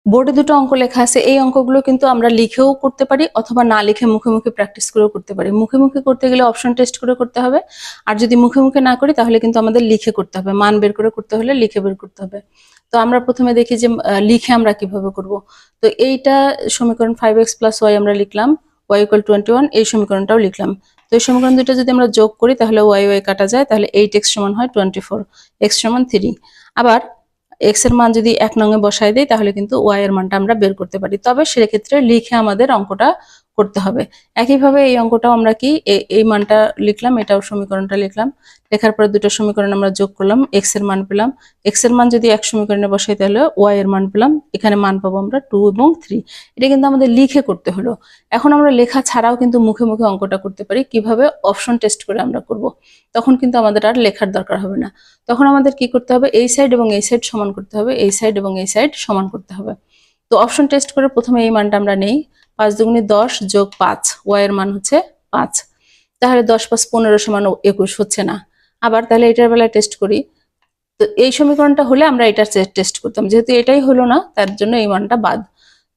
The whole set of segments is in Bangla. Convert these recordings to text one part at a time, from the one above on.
বোর্ডে দুটো অঙ্ক লেখা আছে, এই অঙ্কগুলো কিন্তু আমরা লিখেও করতে পারি অথবা না লিখে মুখে মুখে প্র্যাকটিস করেও করতে পারি। মুখে মুখে করতে গেলে অপশন টেস্ট করে করতে হবে, আর যদি মুখে মুখে না করি তাহলে কিন্তু আমাদের লিখে করতে হবে, মান বের করে করতে হলে লিখে বের করতে হবে। তো আমরা প্রথমে দেখি যে লিখে আমরা কিভাবে করব। তো এইটা সমীকরণ 5x + y আমরা লিখলাম, y = 21, এই সমীকরণটাও লিখলাম। তো এই সমীকরণ দুটো যদি আমরা যোগ করি তাহলে y কাটা যায়, তাহলে 8x সমান হয় 24, x সমান 3। আবার x এর মান যদি 1 নং এ বসাই দেই তাহলে কিন্তু y এর মানটা আমরা বের করতে পারি, তবে সেক্ষেত্রে লিখে আমাদের অঙ্কটা করতে হবে। একইভাবে এই অঙ্কটাও আমরা কি এই মানটা লিখলাম, এটাও সমীকরণটা লিখলাম, লেখার পরে দুটো সমীকরণ আমরা যোগ করলাম, x এর মান পেলাম, x এর মান যদি এক সমীকরণে বসাই তাহলে y এর মান পেলাম, এখানে মান পাবো আমরা 2 এবং 3। এটা কিন্তু আমাদের লিখে করতে হলো। এখন আমরা লেখা ছাড়াও কিন্তু মুখে মুখে অঙ্কটা করতে পারি, কিভাবে? অপশন টেস্ট করে আমরা করব, তখন কিন্তু আমাদের আর লেখার দরকার হবে না। তখন আমাদের কি করতে হবে? এই সাইড এবং এই সাইড সমান করতে হবে, এই সাইড এবং এই সাইড সমান করতে হবে। তো অপশন টেস্ট করে প্রথমে এই মানটা আমরা নেই, 5 দুগুণে 10 যোগ 5, y এর মান হচ্ছে 5। তাহলে 10 + 15 সমান 21 হচ্ছে না। আবার তাহলে এটার বেলায় টেস্ট করি। তো এই সমীকরণটা হলে আমরা এটার টেস্ট করতাম, যেহেতু এটাই হলো না তার জন্য এই মানটা বাদ।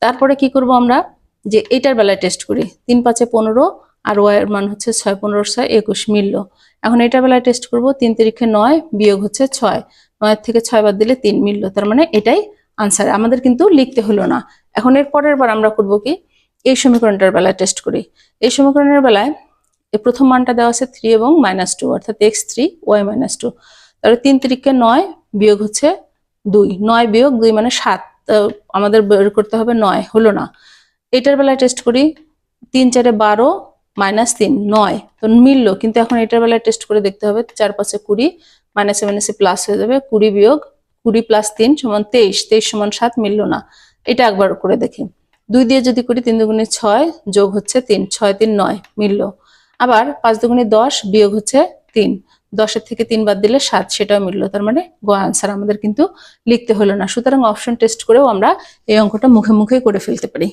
তারপরে কি করব আমরা, যে এটার বেলায় টেস্ট করি। 3 × 5 = 15 আর y এর মান হচ্ছে 6 × 15 = 6, 21 মিলল। এখন এটার বেলায় টেস্ট করব, 3 × 3 = 9 বিয়োগ হচ্ছে 6, 9 থেকে 6 বাদ দিলে 3 মিলল, তার মানে এটাই আনসার। আমাদের কিন্তু লিখতে হলো না। এখন এর পরের বার আমরা করব কি, এই সমীকরণটার বেলায় টেস্ট করি। এই সমীকরণের বেলায় এই প্রথম মানটা দেওয়া আছে 3 এবং -2, অর্থাৎ x3 y -2। তাহলে 3 × 3 = 9 বিয়োগ হচ্ছে 2, 9 বিয়োগ 2 মানে 7, আমাদের বের করতে হবে 9, হলো না। এটার বেলায় টেস্ট করি, 3 × 4 = 12 -3 9, তো মিললো, কিন্তু এখন এটার বেলায় টেস্ট করে দেখতে হবে। 4 × 5 = 20, -এ প্লাস হয়ে যাবে, 20 বিয়োগ 20 + 3 = 23, 23 সমান 7, মিললো না। এটা একবার করে দেখি। 2 দিয়ে যদি করি, 3 দুগুণে 6 যোগ হচ্ছে 3, 6 × 3 = 9, মিললো। আবার 5 দুগুণে 10 বিয়োগ হচ্ছে 3, 10 এর থেকে 3 বাদ দিলে 7, সেটাও মিললো। তার মানে গ আনসার, আমাদের কিন্তু লিখতে হলো না। সুতরাং অপশন টেস্ট করেও আমরা এই অঙ্কটা মুখে মুখে করে ফেলতে পারি।